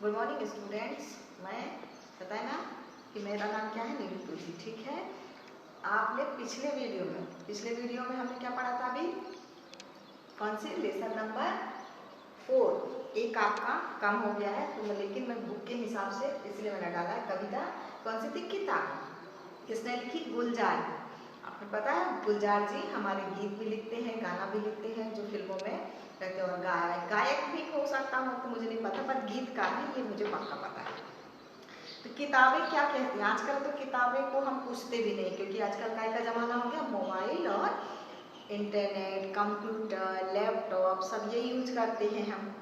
Good morning students. मैं पता है ना कि मेरा नाम क्या है, नीलू तुलसी। ठीक है, आपने पिछले वीडियो में हमने क्या पढ़ा था? अभी कौन से लेसन नंबर 4। एक आपका कम हो गया है तो लेकिन मैं बुक के हिसाब से इसलिए मैंने डाला है। कविता कौन सी थी? किताब। किसने लिखी? गुलजार। आपको पता है गुलजार जी हमारे गीत भी लिखते हैं, गाना भी लिखते हैं जो फिल्मों में रहते हैं, और गायक भी हो सकता हूँ तो मुझे नहीं पता, पर गीतकार है ये मुझे पक्का पता है। तो किताबें क्या कहती हैं? आजकल तो किताबें को हम पूछते भी नहीं, क्योंकि आजकल का ज़माना हो गया, मोबाइल और इंटरनेट, कंप्यूटर, लैपटॉप सब यही यूज करते हैं हम,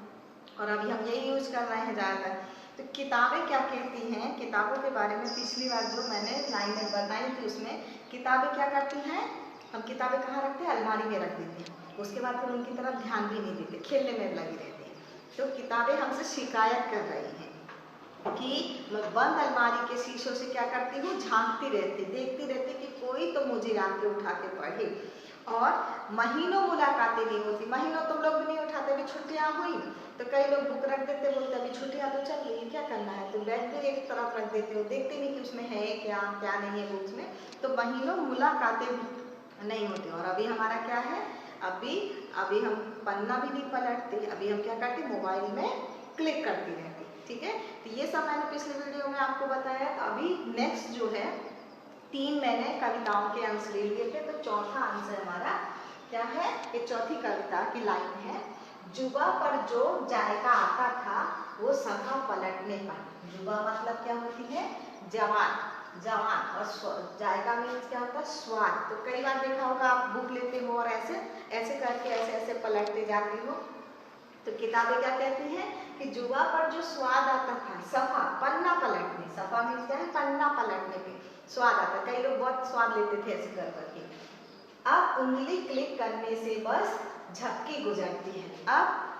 और अभी हम यही यूज कर रहे हैं ज़्यादातर। तो किताबें क्या कहती हैं? किताबों के बारे में पिछली बार जो मैंने लाइनें बताई थी उसमें किताबें क्या करती हैं? हम किताबें कहाँ रखते हैं? अलमारी में रख देते हैं। उसके बाद फिर उनकी तरफ ध्यान भी नहीं देते, खेलने में लगी रहती हैं। तो किताबें हमसे शिकायत कर रही हैं कि मैं बंद अलमारी के शीशों से क्या करती हूँ? झांकती रहती, देखती रहती कि कोई तो मुझे आके उठा के पढ़े। और महीनों मुलाकातें नहीं होती, महीनों तुम लोग भी नहीं उठाते। अभी छुट्टियां हुई तो कई लोग बुक रख देते, बोलते अभी छुट्टियां तो चल रही है, क्या करना है, तो बैग भी एक तरफ रख देते हो, देखते नहीं कि उसमें है क्या क्या नहीं है बुक्स में। तो महीनों मुलाकातें नहीं होती। और अभी हमारा क्या है? अभी हम पन्ना भी नहीं पलटते, अभी हम क्या करते? मोबाइल में क्लिक करती रहती। ठीक है, तो ये सब मैंने पिछले वीडियो में आपको बताया। तो अभी नेक्स्ट जो है 3 मैंने कविताओं के आंसर ले लिए थे, तो चौथा आंसर हमारा क्या है? ये चौथी कविता की लाइन है, जुबा पर जो जायका आता था वो सभा पलटने पर। जुबा मतलब क्या होती है? जवान, और जायका मीन्स क्या होता है? स्वाद। तो कई बार देखा होगा आप बुक लेते हो और ऐसे ऐसे करके ऐसे पलटते जाते हो। तो किताबें क्या कहती हैं कि जुबा पर जो स्वाद आता था, सफा पन्ना पलटने, सफा मीन्स क्या है? पन्ना पलटने पे स्वाद आता। कई लोग बहुत स्वाद लेते थे ऐसे कर करके। अब उंगली क्लिक करने से बस झपकी गुजरती है।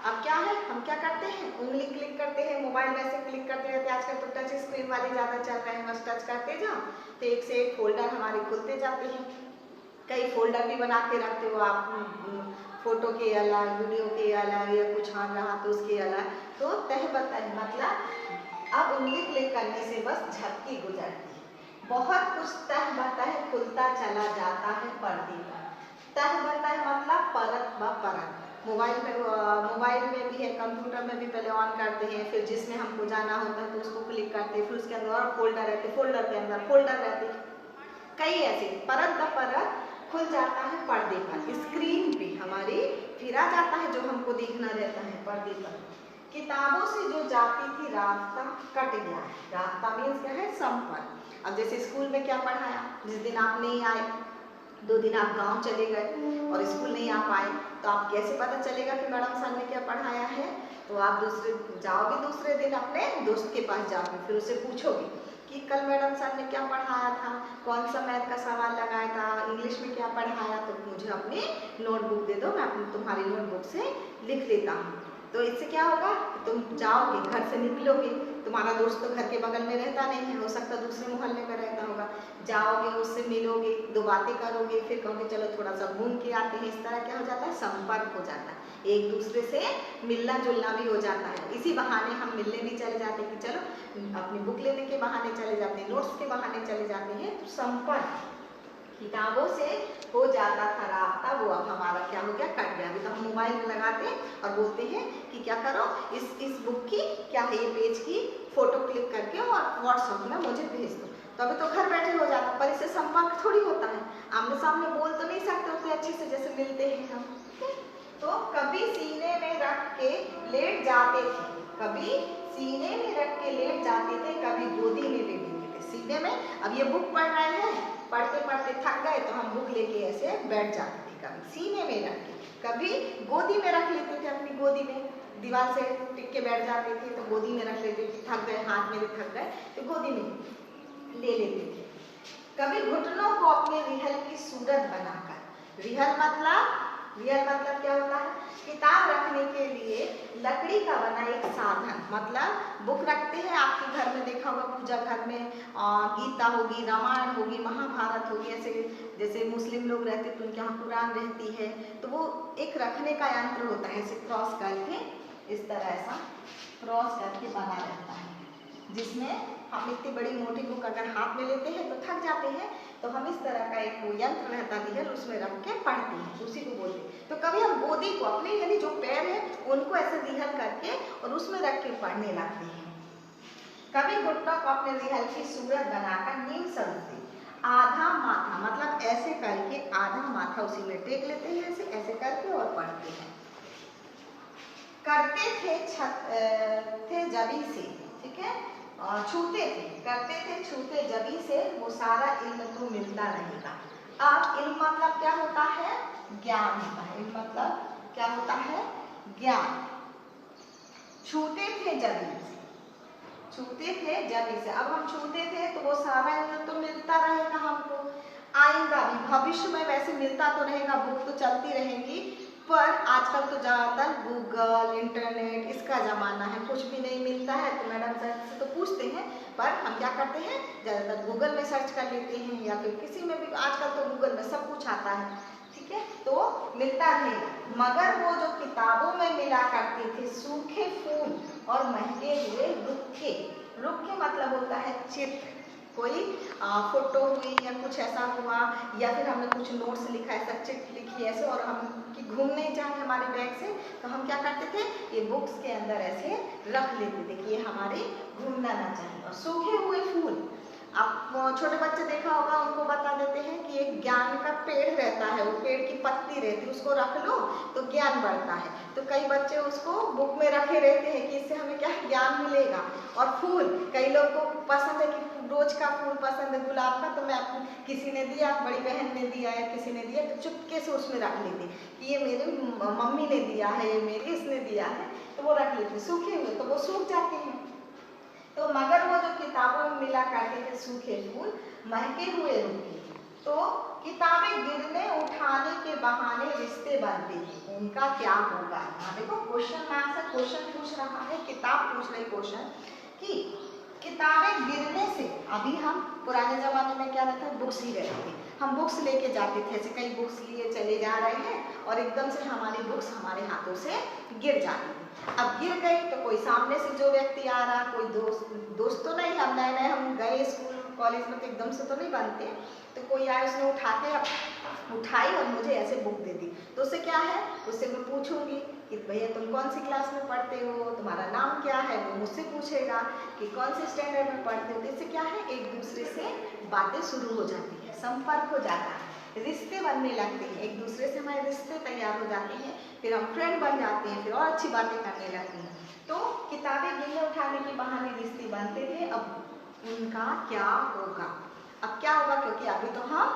अब क्या है? हम क्या करते हैं? उंगली क्लिक करते हैं, मोबाइल में ऐसे क्लिक करते रहते हैं। आजकल तो टच स्क्रीन वाले ज़्यादा चल रहे हैं, बस टच करते जाओ तो एक से एक फोल्डर हमारे खुलते जाते हैं। कई फोल्डर भी बना के रखते हो आप, फोटो के अलग, वीडियो के अलग, या कुछ आ रहा तो उसके अलग। तो तह बतह मतलब अब उंगली क्लिक करने से बस झपकी गुजरती है। बहुत कुछ तह बतह खुलता चला जाता है पर्दे पर। तह बतह मतलब परत ब परत। मोबाइल में भी है, कंप्यूटर में भी पहले ऑन करते हैं, फिर जिसमें हमको जाना होता है तो उसको क्लिक करते हैं, फिर उसके अंदर और फोल्डर रहते, फोल्डर के अंदर फोल्डर रहते, कई ऐसे परत ब परत खुल जाता है पर्दे पर, स्क्रीन पे हमारी फिरा जाता है जो हमको देखना रहता है पर्दे पर। किताबों से जो जाती थी रास्ता कट गया। रास्ता मीन्स क्या है? संपर्क। अब जैसे स्कूल में क्या पढ़ाया, जिस दिन आप नहीं आए, 2 दिन आप गांव चले गए और स्कूल नहीं आ पाए, तो आप कैसे पता चलेगा कि मैडम सर ने क्या पढ़ाया है? तो आप दूसरे दिन अपने दोस्त के पास जाओगे, फिर उससे पूछोगे कि कल मैडम सर ने क्या पढ़ाया था, कौन सा मैथ का सवाल लगाया था, इंग्लिश में क्या पढ़ाया, तो मुझे अपनी नोटबुक दे दो, मैं अपनी तुम्हारी नोटबुक से लिख लेता हूँ। तो इससे क्या होगा? तुम जाओगे, घर से निकलोगे, तुम्हारा दोस्त तो घर के बगल में रहता नहीं है, हो सकता दूसरे मोहल्ले में रहता होगा, जाओगे, उससे मिलोगे, 2 बातें करोगे, फिर कहोगे चलो थोड़ा सा घूम के आते हैं। इस तरह क्या हो जाता है? संपर्क हो जाता है, एक दूसरे से मिलना जुलना भी हो जाता है। इसी बहाने हम मिलने भी चले जाते हैं कि चलो अपनी बुक लेने के बहाने चले जाते हैं, नोट्स के बहाने चले जाते हैं। तो संपर्क किताबों से हो जाता था रास्ता, वो अब हमारा क्या हो गया? कट गया। अभी तो हम मोबाइल में लगाते हैं और बोलते हैं कि क्या करो, इस बुक की क्या है, ये पेज की फोटो क्लिक करके और व्हाट्सएप में मुझे भेज दो। तो अभी तो घर बैठे हो जाता, पर इससे संपर्क थोड़ी होता है, आमने सामने बोल तो नहीं सकते उतने अच्छे से जैसे मिलते हैं हम। तो कभी सीने में रख के लेट जाते थे, कभी सीने में रख के लेट जाते थे, कभी गोदी में ले लेते थे। सीने में, अब ये बुक पढ़ रहे हैं, पढ़ते पढ़ते थक गए तो हम बुक लेके ऐसे बैठ जाते थे, कभी सीने में रख के, कभी गोदी में रख लेते थे, अपनी गोदी में दीवार से टिक के बैठ जाते थे तो गोदी में रख लेते थे, थक गए, हाथ मेरे थक गए तो गोदी में ले लेते थे। कभी घुटनों को अपने रिहल की सूरत बनाकर, रिहल मतलब क्या होता है? किताब रखने के लिए लकड़ी का बना एक साधन, मतलब बुक रखते हैं आपके घर में, देखा होगा पूजा घर में गीता होगी, रामायण होगी, महाभारत होगी, ऐसे जैसे मुस्लिम लोग रहते तो उनके यहाँ कुरान रहती है, तो वो एक रखने का यंत्र होता है, ऐसे क्रॉस करके इस तरह ऐसा क्रॉस करके बना रहता है, जिसमें हम इतनी बड़ी मोटी बुक अगर हाथ में लेते हैं तो थक जाते हैं, तो हम इस तरह का एक वो यंत्र रहता है उसमें रख के पढ़ते हैं, उसी को बोलते हैं। तो कभी हम गोदी को अपने यानी जो पैर है उनको ऐसे रिहल करके और उसमें रख के पढ़ने लगते हैं। कभी घुटनों को अपने रिहल की सूरत बनाकर नीम स्वरूप से आधा माथा मतलब ऐसे करके आधा माथा उसी में टेक लेते हैं, ऐसे ऐसे करके और पढ़ते हैं। करते थे जबी से, ठीक है, छूते थे, करते थे छूते जबी से वो सारा इल्म तो मिलता रहेगा। अब इल्म मतलब क्या होता है? ज्ञान होता है। इल्म मतलब क्या होता है? ज्ञान। छूते थे जबी से, छूते थे जबी से, अब हम छूते थे तो वो सारा इल्म तो मिलता रहेगा हमको। आएगा भी, भविष्य में वैसे मिलता तो रहेगा, बुक तो चलती रहेंगी, पर आजकल तो ज़्यादातर गूगल इंटरनेट इसका ज़माना है, कुछ भी नहीं मिलता है तो मैडम सर से तो पूछते हैं, पर हम क्या करते हैं ज़्यादातर गूगल में सर्च कर लेते हैं या फिर किसी में भी, आजकल तो गूगल में सब कुछ आता है, ठीक है, तो मिलता नहीं। मगर वो जो किताबों में मिला करते थे सूखे फूल और महके हुए रुखे, रुखे मतलब होता है चित्र, कोई फोटो हुई या कुछ ऐसा हुआ या फिर हमने कुछ नोट्स लिखा, ऐसा चिट लिखी ऐसे और हम कि घूम नहीं जाए हमारे बैग से, तो हम क्या करते थे ये बुक्स के अंदर ऐसे रख लेते थे कि ये हमारे घूमना ना चाहिए। और सूखे हुए फूल, आप छोटे बच्चे देखा होगा उनको बता देते हैं कि एक ज्ञान का पेड़ रहता है, वो पेड़ की पत्ती रहती है उसको रख लो तो ज्ञान बढ़ता है, तो कई बच्चे उसको बुक में रखे रहते हैं कि इससे हमें क्या ज्ञान मिलेगा। और फूल, कई लोग को पसंद है कि रोज का फूल पसंद है गुलाब का, तो मैं किसी ने दिया, बड़ी बहन ने दिया या किसी ने दिया तो चुपके से उसमें रख लेते कि ये मेरी मम्मी ने दिया है, ये मेरी इसने दिया है, तो वो रख लेते। सूखे हुए तो वो सूख जाते हैं, तो मगर वो जो किताबों में मिला करते थे सूखे फूल महके हुए रुके, तो किताबें गिरने उठाने के बहाने रिश्ते बनते थे, उनका क्या होगा। यहाँ देखो क्वेश्चन मार्क से क्वेश्चन पूछ रहा है, किताब पूछ रही क्वेश्चन कि किताबें गिरने से, अभी हम पुराने जमाने में क्या रहता है बुक्स ही रहते थे, हम बुक्स लेके जाते थे, ऐसे कई बुक्स लिए चले जा रहे हैं और एकदम से हमारी बुक्स हमारे हाथों से गिर जाती थी। अब गिर गई तो कोई सामने से जो व्यक्ति आ रहा, कोई दोस्त तो नहीं, हम नए नए हम गए स्कूल कॉलेज में तो एकदम से तो नहीं बनते, तो कोई आया उसने उठाई और मुझे ऐसे बुक दे दी, तो उससे क्या है, उससे मैं पूछूंगी कि भैया तुम कौन सी क्लास में पढ़ते हो, तुम्हारा नाम क्या है, वो मुझसे पूछेगा कि कौन से स्टैंडर्ड में पढ़ते हो। तो इससे क्या है, एक दूसरे से बातें शुरू हो जाती है, संपर्क हो जाता है, रिश्ते बनने लगते हैं, एक दूसरे से हमारे रिश्ते तैयार हो जाते हैं, फिर हम फ्रेंड बन जाते हैं, फिर और अच्छी बातें करने लगते हैं। तो किताबें गिरने उठाने के बहाने रिश्ते बनते थे, अब उनका क्या होगा। अब क्या होगा, क्योंकि अभी तो हम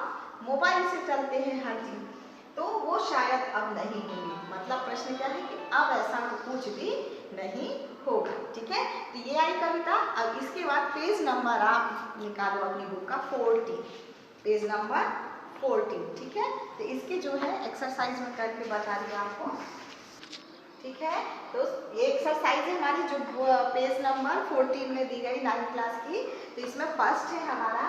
मोबाइल से चलते हैं हर चीज, तो वो शायद अब नहीं होंगे। मतलब प्रश्न क्या है कि अब ऐसा कुछ भी नहीं होगा, ठीक है। तो ये आई कविता। अब इसके बाद पेज नंबर आप निकालो अपनी बुक का 40, पेज नंबर 14, ठीक है। तो इसकी जो है एक्सरसाइज में करके बता रही हूँ आपको, ठीक है। तो ये एक्सरसाइज है हमारी जो पेज नंबर 14 में दी गई 9th क्लास की। तो इसमें फर्स्ट है हमारा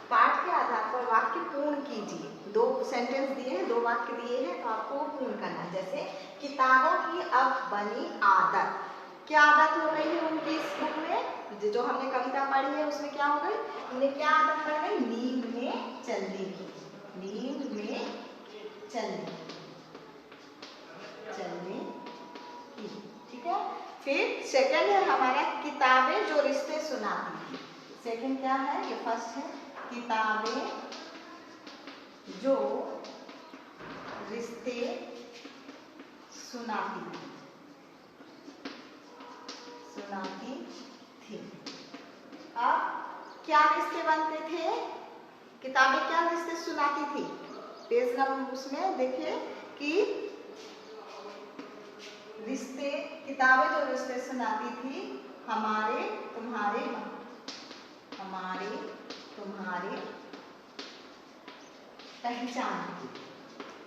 पाठ के आधार पर वाक्य पूर्ण कीजिए। 2 सेंटेंस दिए हैं, 2 वाक्य दिए हैं, तो आपको पूर्ण करना है। जैसे किताबों की अब बनी आदत, क्या आदत हो गई है उनकी इस बुक में, जो हमने कविता पढ़ी है उसमें क्या हो गई, उन्हें क्या आदत पड़ गई, नींद में चलने की, नींद में चलने की, ठीक है। फिर सेकंड है हमारा किताबें जो रिश्ते सुनाती थी। सेकंड क्या है, ये फर्स्ट है किताबें जो रिश्ते सुनाती थी। अब क्या रिश्ते बनते थे, किताबें क्या रिश्ते सुनाती थी, पेज नंबर उसमें देखिए कि रिश्ते, किताबें जो रिश्ते सुनाती थी हमारे तुम्हारे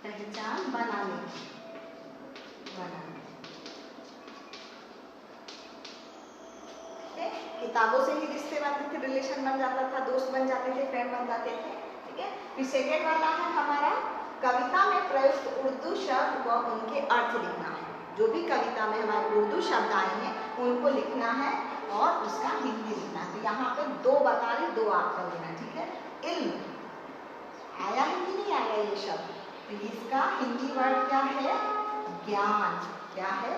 पहचान बनाने, किताबों से ही रिश्ते बनते थे, रिलेशन बन जाता था, दोस्त बन जाते थे, फ्रेंड बन जाते थे, ठीक है। फिर सेकेंड वाला है हमारा कविता में प्रयुक्त उर्दू शब्द व उनके अर्थ लिखना है। जो भी कविता में हमारे उर्दू शब्द आए हैं उनको लिखना है और उसका हिंदी लिखना है। तो यहाँ पे 2 बता रही, 2 आपका लेना, ठीक है। इल्म आया है कि नहीं आया ये शब्द? तो इसका हिंदी वर्ड क्या है? ज्ञान। क्या है?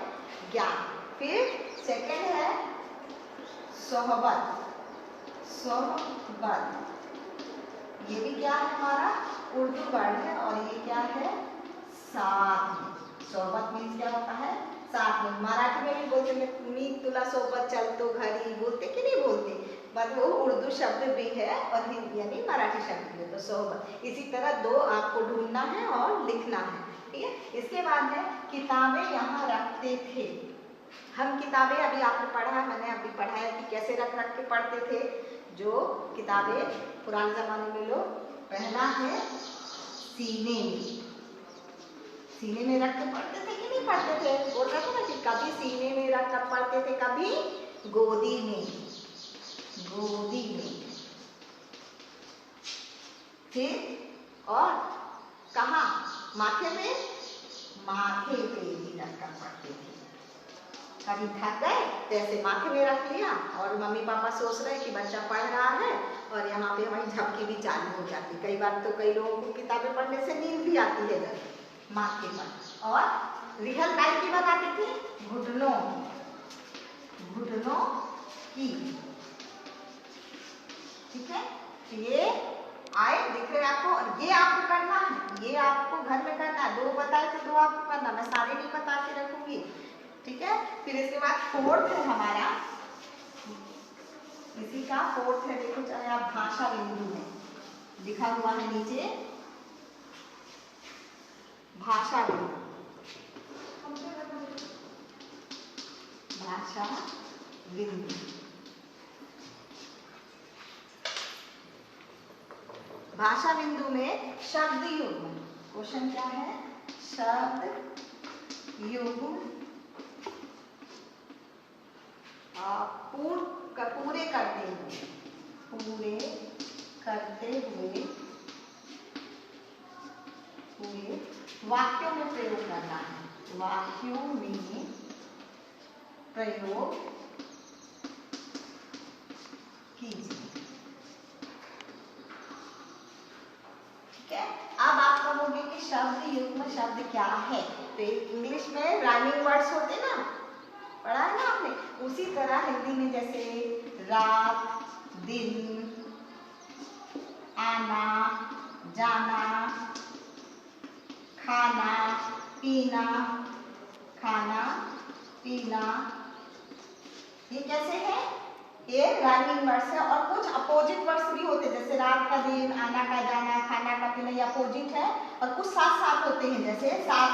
ज्ञान। फिर सेकंड है सोहबत। सोहबत ये भी क्या है? हमारा उर्दू वर्ड है और ये क्या है? साथ में। सोहबत मीन्स क्या होता है? साथ में। मराठी में भी बोलते हैं मी तुला सोबत चलतो घरी, बोलते कि नहीं बोलते? बट वो उर्दू शब्द भी है और हिंदी यानी मराठी शब्द भी है। तो सोहबत इसी तरह 2 आपको ढूंढना है और लिखना है, ठीक है। इसके बाद है किताबें यहाँ रखते थे। हम किताबें अभी आपने पढ़ा, मैंने अभी पढ़ाया कि कैसे रख रख के पढ़ते थे। जो किताबें पुराने जमाने में लोग, पहला है सीने में। सीने में रख के पढ़ते थे कि नहीं पढ़ते थे? बोल रहा था ना कि कभी सीने में रख कर पढ़ते थे, कभी गोदी में। गोदी में। फिर और कहाँ? माथे पे। माथे पे भी रख कर पढ़ते थे। कभी थक गए तो ऐसे माथे में रख लिया और मम्मी पापा सोच रहे हैं कि बच्चा पढ़ रहा है और यहाँ पे हमारी झपकी भी चालू हो जाती। कई बार तो कई लोगों को किताबें पढ़ने से नींद भी आती है माथे पर। और रिहल टाइप की बनाती थी, घुटनों की, ठीक है। ये आए दिख रहे आपको, और ये आपको करना है, ये आपको घर में करना है। 2 बताए थे, 2 आपको करना, मैं सारे नहीं बता के रखूंगी, ठीक है। फिर इसके बाद 4th है हमारा, इसी का 4th है, देखो चाहे आप भाषा बिंदु में लिखा हुआ है नीचे, भाषा बिंदु। भाषा बिंदु। भाषा बिंदु में शब्द युग्म। क्वेश्चन क्या है? शब्द युग्म पूरे करते हुए वाक्यों में प्रयोग करना है। वाक्यों में प्रयोग कीजिए, ठीक है। अब आप कहोगे कि शब्द युग्म शब्द क्या है? तो इंग्लिश में राइमिंग वर्ड्स होते ना, पढ़ा है ना आपने? उसी तरह हिंदी में जैसे रात, दिन, आना, जाना, खाना, पीना, ये कैसे है? ये राइमिंग वर्ड्स है। और कुछ अपोजिट वर्ड्स भी होते हैं, जैसे रात का दिन, आना का जाना, खाना का पीना, ये अपोजिट है। और कुछ साथ साथ होते हैं, जैसे साथ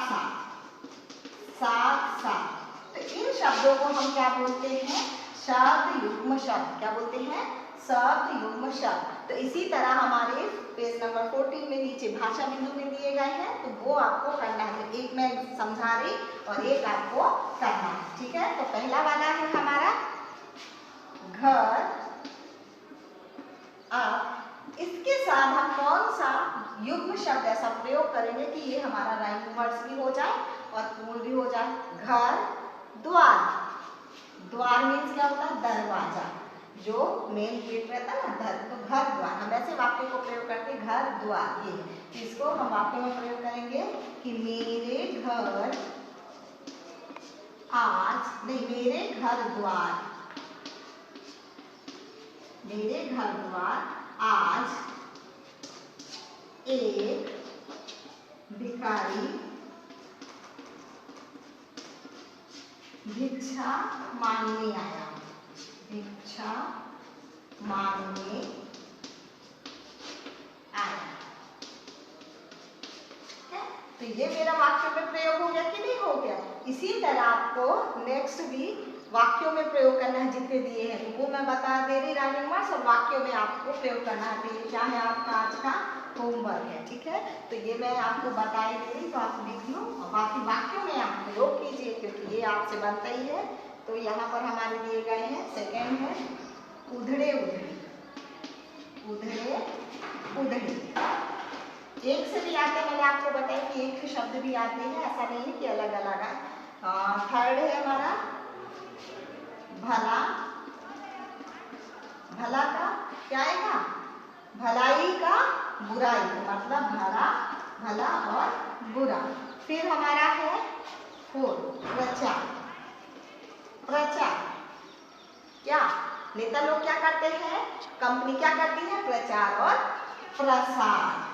साथ। तो इन शब्दों को हम क्या बोलते हैं? शब्द युग्म शब्द। क्या बोलते हैं? शब्द युग्म शब्द। तो इसी तरह हमारे पेज नंबर 14 में नीचे भाषा बिंदु में दिए गए हैं, तो वो आपको करना है। तो एक मैं समझा रही और एक आपको करना है, ठीक है। तो पहला वाला है हमारा घर। अब इसके साथ हम कौन सा युग्म शब्द ऐसा प्रयोग करेंगे कि ये हमारा राइमिंग वर्ड्स भी हो जाए और पूर्ण भी हो जाए? घर, द्वार। द्वार मीन्स क्या होता है? दरवाजा, जो मेन गेट रहता है ना, तो घर द्वार। हम ऐसे वाक्य को प्रयोग करते हैं, घर द्वार। ये इसको हम वाक्य में प्रयोग करेंगे कि मेरे घर आज नहीं, मेरे घर द्वार आज एक भिखारी भिक्षा मांगने आया। भिक्षा मांगने आया, तो ये मेरा वाक्य में प्रयोग हो गया कि नहीं हो गया? इसी तरह आपको नेक्स्ट भी वाक्यों में प्रयोग करना है, जितने दिए हैं तो वो मैं बता दे रही राइमिंग वर्ड्स, और वाक्यों में आपको प्रयोग करना है। तो ये क्या है? आपका आज का होमवर्क है, ठीक है। तो ये मैं आपको बता ही दे रही, तो आप लिख लो और बाकी वाक्यों में आप प्रयोग कीजिए, क्योंकि ये आपसे बनता ही है। तो यहाँ पर हमारे दिए गए हैं, सेकेंड है उधड़े उधड़ी। एक से भी आते हैं, मैंने आपको बताया कि एक से शब्द भी आते हैं, ऐसा नहीं है कि अलग अलग है। थर्ड है हमारा भला, भला का क्या आएगा, भलाई का बुराई, मतलब भला, भला और बुरा। फिर हमारा है 4 प्रचार, प्रचार क्या नेता लोग क्या करते हैं, कंपनी क्या करती है, प्रचार और प्रसार,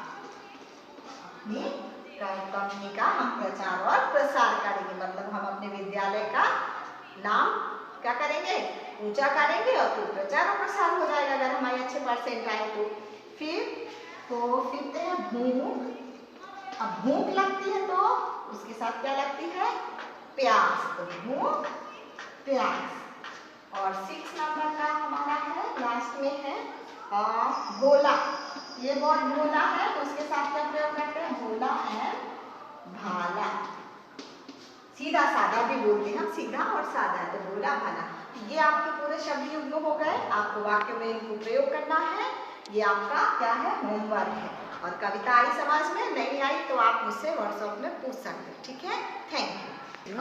कंपनी का हम प्रचार और प्रसार करेंगे, मतलब हम अपने विद्यालय का नाम क्या करेंगे, ऊंचा करेंगे और फिर प्रचार और प्रसार हो जाएगा अगर हमारे अच्छे परसेंट आए तो। फिर है भूख। अब भूख लगती है तो उसके साथ क्या लगती है, प्यास, तो भूख प्यास। और 6 नंबर का हमारा है, लास्ट में है भोला, ये बहुत भोला है तो उसके साथ क्या प्रयोग करते हैं, भोला एंड भाला, सीधा साधा भी बोलते हैं हम, सीधा और साधा, तो भोला भाला। ये आपके पूरे शब्द युग्म हो गए, आपको वाक्य में इनको प्रयोग करना है, ये आपका क्या है, होमवर्क है। और कविता आई समझ में, नहीं आई तो आप मुझसे व्हाट्सएप में पूछ सकते हैं, ठीक है। Thank you.